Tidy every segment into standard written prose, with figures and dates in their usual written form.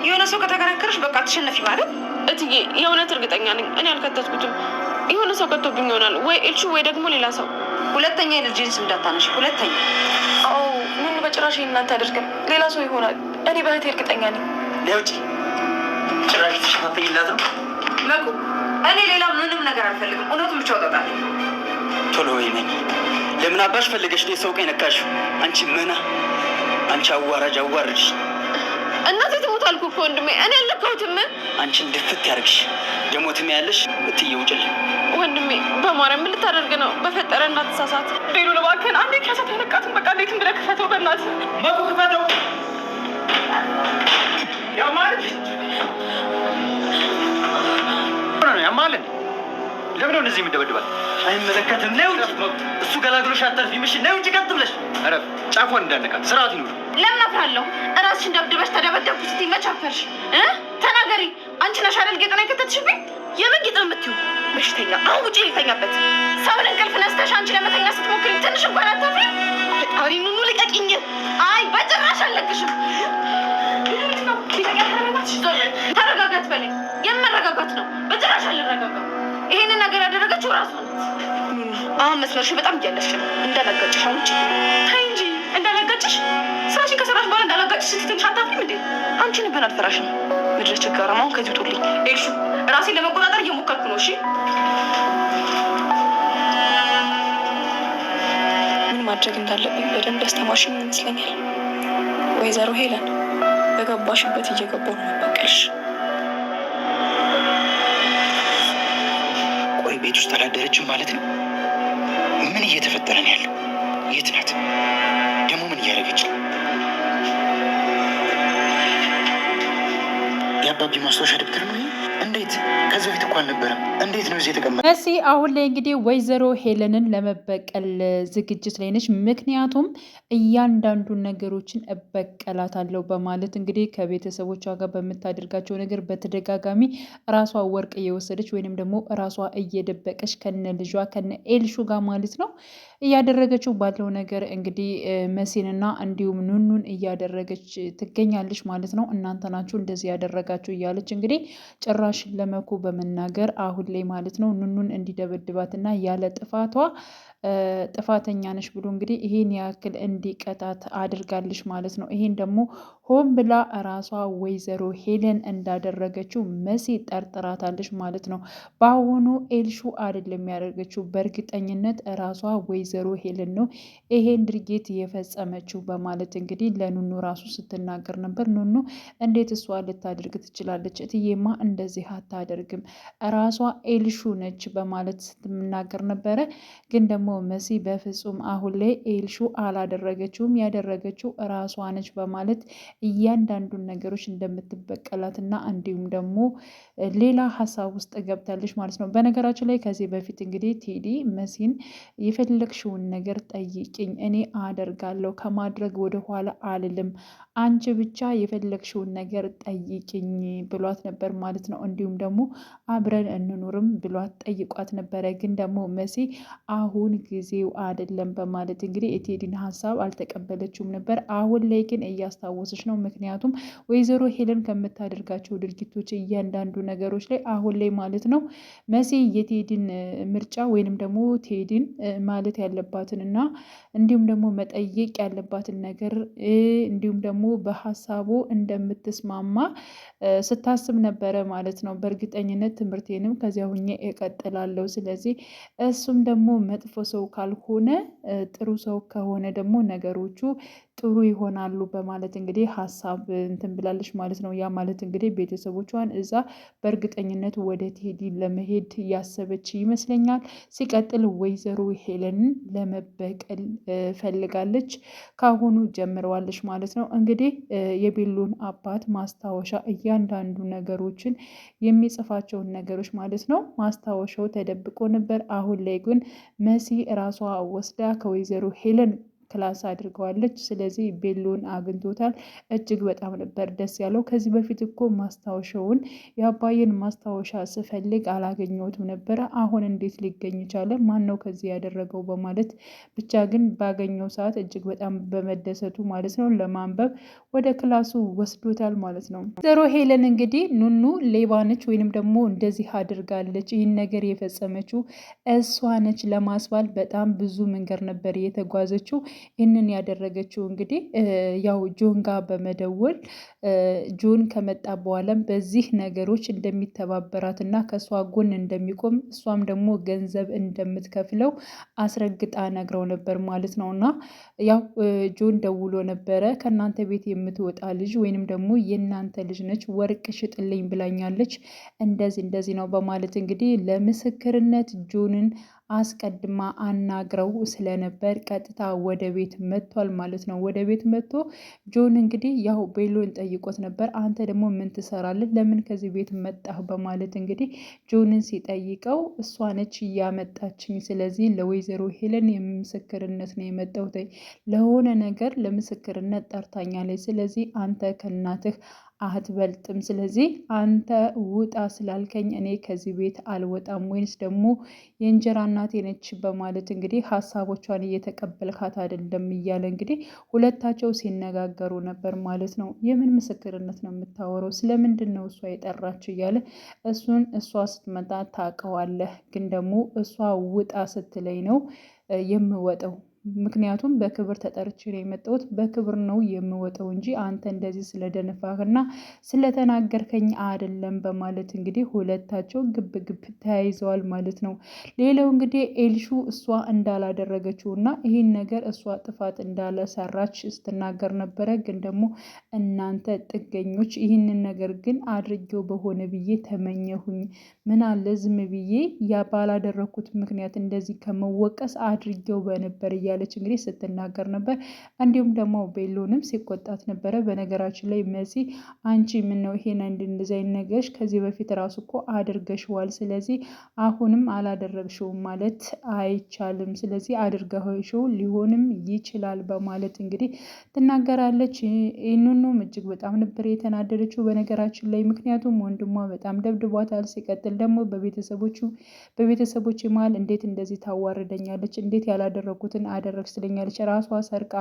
የሆነ ሰው ከተከራከረሽ በቃ ተሸነፊ ማለት እትዬ የእውነት እርግጠኛ ነኝ እኔ አልከተትኩትም። የሆነ ሰው ከቶብኝ ይሆናል ወይ ኤልሹ ወይ ደግሞ ሌላ ሰው። ሁለተኛ የልጅን ስም እንዳታነሺ። ሁለተኛ ምን በጭራሽ እናንተ አደርግም ሌላ ሰው ይሆናል። እኔ በእህቴ እርግጠኛ ነኝ። ለውጪ ጭራሽ ተሸፋፈኝላት ነው መቁ። እኔ ሌላ ምንም ነገር አልፈልግም። እውነቱን ብቻ አውጣጣለሁ። ቶሎ ወይ ነኝ። ለምን አባሽ ፈልገሽ ነው ሰው ቀኝ ነካሽው? አንቺ ምና አንቺ አዋራጅ አዋርድሽ። እናቴ ትሞት አልኩ እኮ ወንድሜ፣ እኔ አልነካሁትም። አንቺን ድፍት ያርግሽ። ደሞትም ያለሽ እትዬ ውጭልኝ። ወንድሜ በማርያም ምን ልታደርግ ነው? በፈጠረ እናትሳሳት። ቤሉ እባክህን አንዴ ከሰት ያለቃትን በቃ እንዴትም ብለህ ክፈተው በእናትህ። መቁ ክፈተው። ያማል ያማልን ለምን ነው እንደዚህ የምደበድባል? አይመለከትም። ነይ ውጭ። እሱ ገላግሎሽ አታልፊም። እሺ ነይ ውጭ። ቀጥ ብለሽ ኧረ ጫፏን እንዳነካት ስርዓት ይኑር። ለምን አፍራለሁ? እራስሽን ደብድበሽ ተደበደብኩ ስትይ መች አፈርሽ? ተናገሪ። አንቺ ነሽ አይደል ጌጡን የከተትሽብኝ? የምን ጌጥ ነው የምትይው? በሽተኛ። አሁን ውጭ ሊተኛበት ሰውን እንቅልፍ ነስተሽ አንቺ ለመተኛ ስትሞክሪ ትንሽ እንኳን አታፍሪ? ፈጣሪ ኑኑ ልቀቂኝ። አይ በጭራሽ አልለቅሽም። ተረጋጋት በለኝ። የመረጋጋት ነው። በጭራሽ አልረጋጋም። ይሄንን ነገር ያደረገችው ራሷ ናት። አሁን መስመርሽ በጣም እያለሽ ነው። እንዳላጋጭሽ አውጪ። ተይ እንጂ እንዳላጋጭሽ። ስራሽን ከሰራሽ በኋላ እንዳላጋጭሽ ስትትንሽ አታፍሪም እንዴ? አንቺን ብን አልፈራሽም። ምድረ ችጋራም አሁን ከዚህ ውጡልኝ። ኤልሹ ራሴን ለመቆጣጠር እየሞከርኩ ነው። እሺ ምን ማድረግ እንዳለብኝ በደንብ ያስተማርሽኝ ይመስለኛል። ወይዘሮ ሄለን በገባሽበት እየገባሁ ነው መበቀልሽ። ቤት ውስጥ አላደረችም ማለት ነው። ምን እየተፈጠረ ነው ያለው? የት ናት ደግሞ? ምን እያደረገች ነው? የአባቢ ማስታወሻ ደብተር ነው። እንዴት ከዚህ በፊት እኮ አልነበረም። እንዴት ነው እዚህ የተቀመጠ? መሲ አሁን ላይ እንግዲህ ወይዘሮ ሄለንን ለመበቀል ዝግጅት ላይ ነች። ምክንያቱም እያንዳንዱን ነገሮችን እበቀላታለሁ በማለት እንግዲህ ከቤተሰቦቿ ጋር በምታደርጋቸው ነገር በተደጋጋሚ ራሷ ወርቅ እየወሰደች ወይንም ደግሞ ራሷ እየደበቀች ከነ ልጇ ከነ ኤልሹ ጋር ማለት ነው እያደረገችው ባለው ነገር እንግዲህ መሲንና እንዲሁም ኑኑን እያደረገች ትገኛለች ማለት ነው። እናንተ ናችሁ እንደዚህ ያደረጋችሁ እያለች እንግዲህ ጭራሽ ለመኩ በመናገር አሁን ላይ ማለት ነው ኑኑን እንዲደበድባትና ያለ ጥፋቷ ጥፋተኛ ነሽ ብሎ እንግዲህ ይሄን ያክል እንዲቀጣት አድርጋለች ማለት ነው። ይሄን ደግሞ ሆን ብላ ራሷ ወይዘሮ ሄለን እንዳደረገችው መሲ ጠርጥራታለች ማለት ነው። በአሁኑ ኤልሹ አይደለም ያደረገችው፣ በእርግጠኝነት ራሷ ወይዘሮ ሄለን ነው ይሄን ድርጊት የፈጸመችው በማለት እንግዲህ ለኑኑ ራሱ ስትናገር ነበር። ኑኑ እንዴት እሷ ልታደርግ ትችላለች? እትዬማ እንደዚህ አታደርግም፣ ራሷ ኤልሹ ነች በማለት ስትናገር ነበረ። ግን ደግሞ መሲ በፍጹም አሁን ላይ ኤልሹ አላደረገችውም፣ ያደረገችው ራሷ ነች በማለት እያንዳንዱን ነገሮች እንደምትበቀላትና እንዲሁም ደግሞ ሌላ ሀሳብ ውስጥ ገብታለች ማለት ነው። በነገራችን ላይ ከዚህ በፊት እንግዲህ ቴዲ መሲን የፈለግሽውን ነገር ጠይቅኝ፣ እኔ አደርጋለሁ፣ ከማድረግ ወደኋላ አልልም፣ አንቺ ብቻ የፈለግሽውን ነገር ጠይቅኝ ብሏት ነበር ማለት ነው። እንዲሁም ደግሞ አብረን እንኑርም ብሏት ጠይቋት ነበረ። ግን ደግሞ መሲ አሁን ጊዜው አይደለም በማለት እንግዲህ የቴዲን ሀሳብ አልተቀበለችውም ነበር። አሁን ላይ ግን እያስታወሰች ነው። ምክንያቱም ወይዘሮ ሄለን ከምታደርጋቸው ድርጊቶች እያንዳንዱ ነገሮች ላይ አሁን ላይ ማለት ነው መሲ የቴዲን ምርጫ ወይንም ደግሞ ቴዲን ማለት ያለባትን እና እንዲሁም ደግሞ መጠየቅ ያለባትን ነገር እንዲሁም ደግሞ በሀሳቡ እንደምትስማማ ስታስብ ነበረ ማለት ነው። በእርግጠኝነት ትምህርቴንም ከዚያ ሁኜ እቀጥላለሁ፣ ስለዚህ እሱም ደግሞ መጥፎ ሰው ካልሆነ ጥሩ ሰው ከሆነ ደግሞ ነገሮቹ ጥሩ ይሆናሉ በማለት እንግዲህ ሀሳብ እንትን ብላለች ማለት ነው። ያ ማለት እንግዲህ ቤተሰቦቿን እዛ በእርግጠኝነት ወደ ቴዲ ለመሄድ ያሰበች ይመስለኛል። ሲቀጥል ወይዘሮ ሄለንን ለመበቀል ፈልጋለች፣ ካሁኑ ጀምረዋለች ማለት ነው። እንግዲህ የቤሎን አባት ማስታወሻ እያንዳንዱ ነገሮችን የሚጽፋቸውን ነገሮች ማለት ነው ማስታወሻው ተደብቆ ነበር። አሁን ላይ ግን መሲ ራሷ ወስዳ ከወይዘሮ ሄለን ክላስ አድርገዋለች። ስለዚህ ቤሎን አግኝቶታል። እጅግ በጣም ነበር ደስ ያለው። ከዚህ በፊት እኮ ማስታወሻውን የአባዬን ማስታወሻ ስፈልግ አላገኘሁትም ነበረ። አሁን እንዴት ሊገኝ ቻለ? ማን ነው ከዚህ ያደረገው? በማለት ብቻ ግን ባገኘው ሰዓት እጅግ በጣም በመደሰቱ ማለት ነው ለማንበብ ወደ ክላሱ ወስዶታል ማለት ነው። ወይዘሮ ሄለን እንግዲህ ኑኑ ሌባ ነች ወይንም ደግሞ እንደዚህ አድርጋለች፣ ይህን ነገር የፈጸመችው እሷ ነች ለማስባል በጣም ብዙ መንገድ ነበር የተጓዘችው። ይህንን ያደረገችው እንግዲህ ያው ጆን ጋር በመደወል ጆን ከመጣ በኋላም በዚህ ነገሮች እንደሚተባበራት እና ከእሷ ጎን እንደሚቆም እሷም ደግሞ ገንዘብ እንደምትከፍለው አስረግጣ ነግረው ነበር ማለት ነው። እና ያው ጆን ደውሎ ነበረ ከእናንተ ቤት የምትወጣ ልጅ ወይንም ደግሞ የእናንተ ልጅ ነች፣ ወርቅ ሽጥልኝ ብላኛለች፣ እንደዚህ ነው በማለት እንግዲህ ለምስክርነት ጆንን አስቀድማ አናግረው ስለነበር ቀጥታ ወደ ቤት መጥቷል ማለት ነው። ወደ ቤት መጥቶ ጆን እንግዲህ ያው ቤሎን ጠይቆት ነበር። አንተ ደግሞ ምን ትሰራለህ? ለምን ከዚህ ቤት መጣህ? በማለት እንግዲህ ጆንን ሲጠይቀው እሷ ነች እያመጣችኝ፣ ስለዚህ ለወይዘሮ ሄለን የምስክርነት ነው የመጣሁት፣ ለሆነ ነገር ለምስክርነት ጠርታኛለች። ስለዚህ አንተ ከእናትህ አትበልጥም፣ ስለዚህ አንተ ውጣ ስላልከኝ እኔ ከዚህ ቤት አልወጣም፣ ወይንስ ደግሞ የእንጀራ እናቴ ነች በማለት እንግዲህ ሀሳቦቿን እየተቀበልካት አይደለም እያለ እንግዲህ ሁለታቸው ሲነጋገሩ ነበር ማለት ነው። የምን ምስክርነት ነው የምታወረው? ስለምንድን ነው እሷ የጠራች? እያለ እሱን እሷ ስትመጣ ታውቀዋለህ፣ ግን ደግሞ እሷ ውጣ ስትለኝ ነው የምወጣው፣ ምክንያቱም በክብር ተጠርቼ ነው የመጣሁት፣ በክብር ነው የምወጣው እንጂ አንተ እንደዚህ ስለደነፋህና ስለተናገርከኝ አይደለም በማለት እንግዲህ ሁለታቸው ግብ ተያይዘዋል ማለት ነው። ሌላው እንግዲህ ኤልሹ እሷ እንዳላደረገችው እና ይህን ነገር እሷ ጥፋት እንዳለሰራች ስትናገር ነበረ። ግን ደግሞ እናንተ ጥገኞች ይህንን ነገር ግን አድርጌው በሆነ ብዬ ተመኘሁኝ፣ ምን አለ ዝም ብዬ ባላደረግኩት ምክንያት እንደዚህ ከመወቀስ አድርጌው በነበር እያለች እንግዲህ ስትናገር ነበር። እንዲሁም ደግሞ ቤሎንም ሲቆጣት ነበረ። በነገራችን ላይ መሲ አንቺ ምን ነው ይሄን እንደዚህ አይነት ነገርሽ ከዚህ በፊት ራሱ እኮ አድርገሽዋል፣ ስለዚህ አሁንም አላደረግሽውም ማለት አይቻልም፣ ስለዚህ አድርገሽው ሊሆንም ይችላል በማለት እንግዲህ ትናገራለች። ኑኑም እጅግ በጣም ነበር የተናደደችው በነገራችን ላይ፣ ምክንያቱም ወንድሟ በጣም ደብድቧታል። ሲቀጥል ደግሞ በቤተሰቦች መሀል እንዴት እንደዚህ ታዋርደኛለች፣ እንዴት ያላደረጉትን አደረግሽ ትለኛለች፣ ራሷ ሰርቃ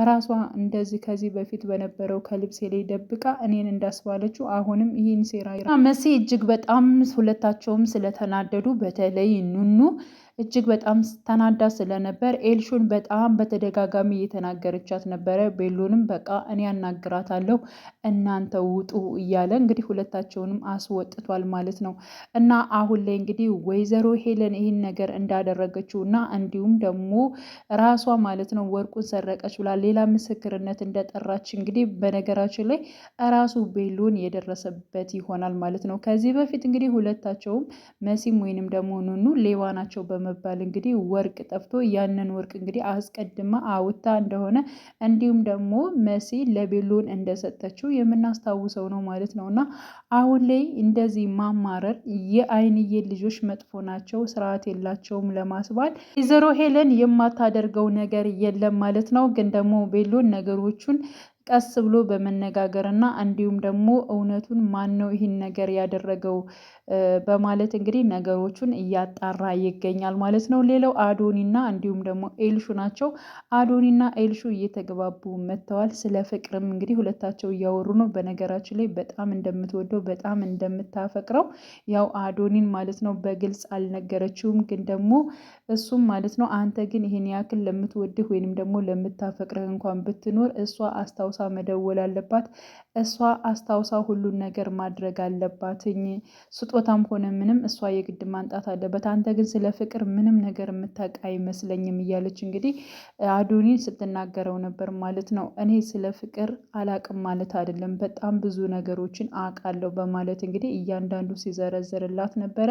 ራሷ እንደዚህ ከዚህ በፊት በነበረው ከልብሴ ላይ ደብቃ እኔን እንዳስባለችው አሁንም ይህን ሴራ መሲ እጅግ በጣም ሁለታቸውም ስለተናደዱ በተለይ ኑኑ እጅግ በጣም ተናዳ ስለነበር ኤልሹን በጣም በተደጋጋሚ እየተናገረቻት ነበረ። ቤሎንም በቃ እኔ ያናግራታለሁ እናንተ ውጡ እያለ እንግዲህ ሁለታቸውንም አስወጥቷል ማለት ነው። እና አሁን ላይ እንግዲህ ወይዘሮ ሄለን ይህን ነገር እንዳደረገችው እና እንዲሁም ደግሞ ራሷ ማለት ነው ወርቁን ሰረቀች ብላ ሌላ ምስክርነት እንደጠራች እንግዲህ በነገራችን ላይ ራሱ ቤሎን የደረሰበት ይሆናል ማለት ነው። ከዚህ በፊት እንግዲህ ሁለታቸውም መሲም ወይንም ደግሞ ኑኑ ሌባ ናቸው በመባል እንግዲህ ወርቅ ጠፍቶ ያንን ወርቅ እንግዲህ አስቀድማ አውጥታ እንደሆነ እንዲሁም ደግሞ መሲ ለቤሎን እንደሰጠችው የምናስታውሰው ነው ማለት ነው። እና አሁን ላይ እንደዚህ ማማረር የአይንዬ ልጆች መጥፎ ናቸው፣ ስርዓት የላቸውም ለማስባል ወይዘሮ ሄለን የማታደርገው ነገር የለም ማለት ነው። ግን ደግሞ ቤሎን ነገሮቹን ቀስ ብሎ በመነጋገር እና እንዲሁም ደግሞ እውነቱን ማን ነው ይህን ነገር ያደረገው በማለት እንግዲህ ነገሮቹን እያጣራ ይገኛል ማለት ነው። ሌላው አዶኒና እንዲሁም ደግሞ ኤልሹ ናቸው። አዶኒና ኤልሹ እየተግባቡ መጥተዋል። ስለ ፍቅርም እንግዲህ ሁለታቸው እያወሩ ነው። በነገራችን ላይ በጣም እንደምትወደው በጣም እንደምታፈቅረው ያው አዶኒን ማለት ነው በግልጽ አልነገረችውም። ግን ደግሞ እሱም ማለት ነው አንተ ግን ይሄን ያክል ለምትወድህ ወይንም ደግሞ ለምታፈቅርህ እንኳን ብትኖር እሷ አስታውሳ መደወል አለባት፣ እሷ አስታውሳ ሁሉን ነገር ማድረግ አለባትኝ፣ ስጦታም ሆነ ምንም እሷ የግድ ማንጣት አለበት። አንተ ግን ስለ ፍቅር ምንም ነገር የምታውቅ አይመስለኝም እያለች እንግዲህ አዶኒን ስትናገረው ነበር ማለት ነው። እኔ ስለ ፍቅር አላቅም ማለት አይደለም፣ በጣም ብዙ ነገሮችን አውቃለሁ በማለት እንግዲህ እያንዳንዱ ሲዘረዝርላት ነበረ።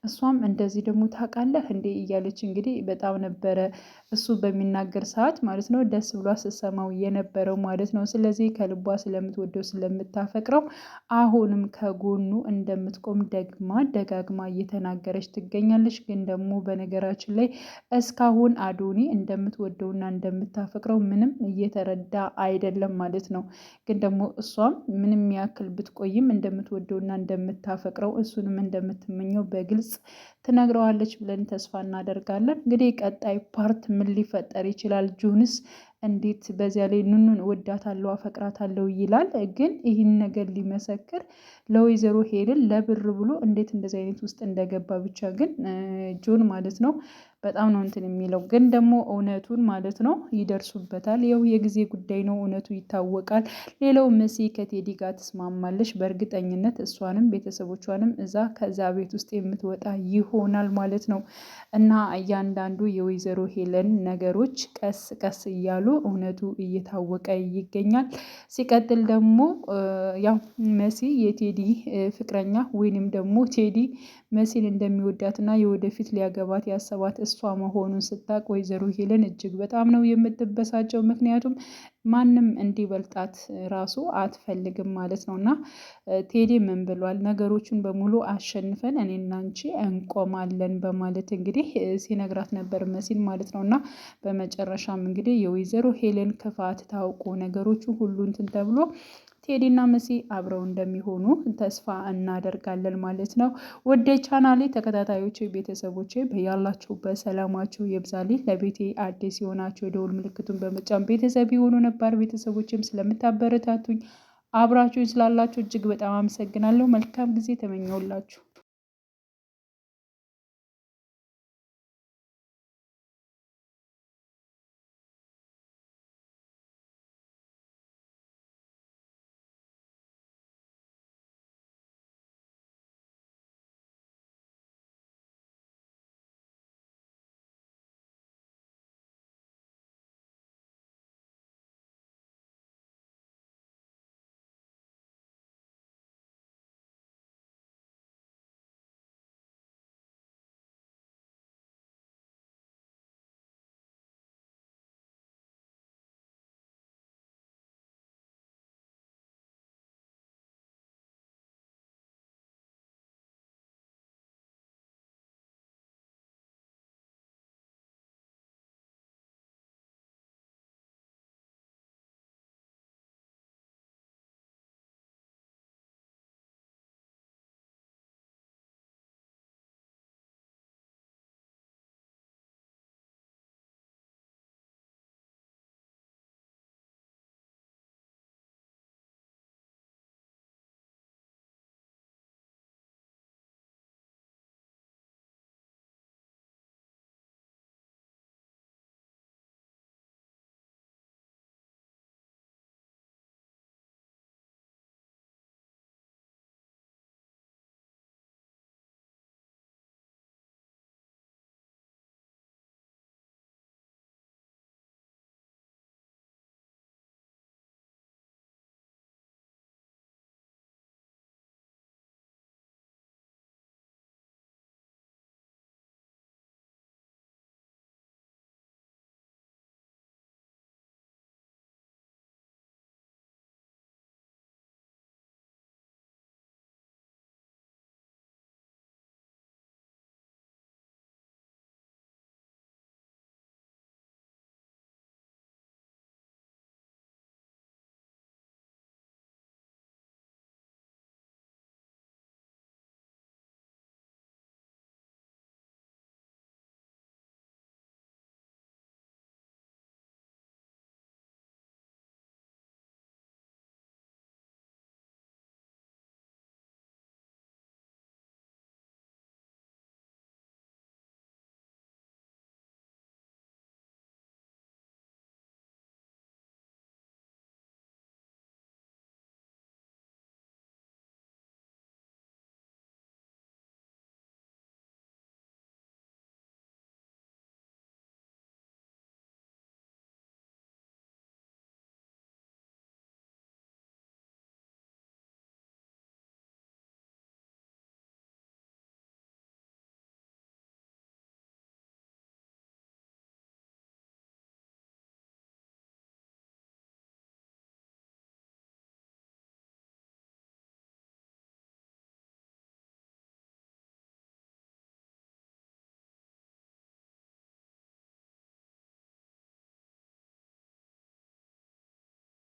እሷም እንደዚህ ደግሞ ታውቃለህ እንዴ እያለች እንግዲህ በጣም ነበረ እሱ በሚናገር ሰዓት ማለት ነው ደስ ብሏ ስትሰማው የነበረው ማለት ነው። ስለዚህ ከልቧ ስለምትወደው ስለምታፈቅረው አሁንም ከጎኑ እንደምትቆም ደጋግማ እየተናገረች ትገኛለች። ግን ደግሞ በነገራችን ላይ እስካሁን አዶኒ እንደምትወደውና እንደምታፈቅረው ምንም እየተረዳ አይደለም ማለት ነው። ግን ደግሞ እሷም ምንም ያክል ብትቆይም እንደምትወደውና እንደምታፈቅረው እሱንም እንደምትመኘው በግልጽ ትነግረዋለች ብለን ተስፋ እናደርጋለን። እንግዲህ ቀጣይ ፓርት ምን ሊፈጠር ይችላል? ጆንስ እንዴት በዚያ ላይ ኑኑን እወዳታለሁ አፈቅራታለሁ ይላል። ግን ይህን ነገር ሊመሰክር ለወይዘሮ ሄለን ለብር ብሎ እንዴት እንደዚህ አይነት ውስጥ እንደገባ ብቻ ግን ጆን ማለት ነው በጣም ነው እንትን የሚለው። ግን ደግሞ እውነቱን ማለት ነው ይደርሱበታል። ያው የጊዜ ጉዳይ ነው፣ እውነቱ ይታወቃል። ሌላው መሲ ከቴዲ ጋር ትስማማለች በእርግጠኝነት እሷንም ቤተሰቦቿንም ከዛ ቤት ውስጥ የምትወጣ ይሆናል ማለት ነው። እና እያንዳንዱ የወይዘሮ ሄለን ነገሮች ቀስ ቀስ እያሉ እውነቱ እየታወቀ ይገኛል። ሲቀጥል ደግሞ ያው መሲ የቴዲ ፍቅረኛ ወይንም ደግሞ ቴዲ መሲን እንደሚወዳትና የወደፊት ሊያገባት ያሰባት እሷ መሆኑን ስታቅ ወይዘሮ ሄለን እጅግ በጣም ነው የምትበሳጨው። ምክንያቱም ማንም እንዲበልጣት ራሱ አትፈልግም ማለት ነው። እና ቴዲ ምን ብሏል? ነገሮችን በሙሉ አሸንፈን እኔና አንቺ እንቆማለን በማለት እንግዲህ ሲነግራት ነበር መሲን ማለት ነው። እና በመጨረሻም እንግዲህ የወይዘሮ ሄለን ክፋት ታውቆ ነገሮቹ ሁሉ እንትን ተብሎ ቴዲና መሲ አብረው እንደሚሆኑ ተስፋ እናደርጋለን ማለት ነው። ወደ ቻናሌ ተከታታዮች ቤተሰቦች በያላችሁበት ሰላማችሁ ይብዛልኝ። ለቤቴ አዲስ የሆናችሁ የደውል ምልክቱን በመጫን ቤተሰብ የሆኑ ነባር ቤተሰቦችም ስለምታበረታቱኝ አብራችሁኝ ስላላችሁ እጅግ በጣም አመሰግናለሁ። መልካም ጊዜ ተመኘውላችሁ።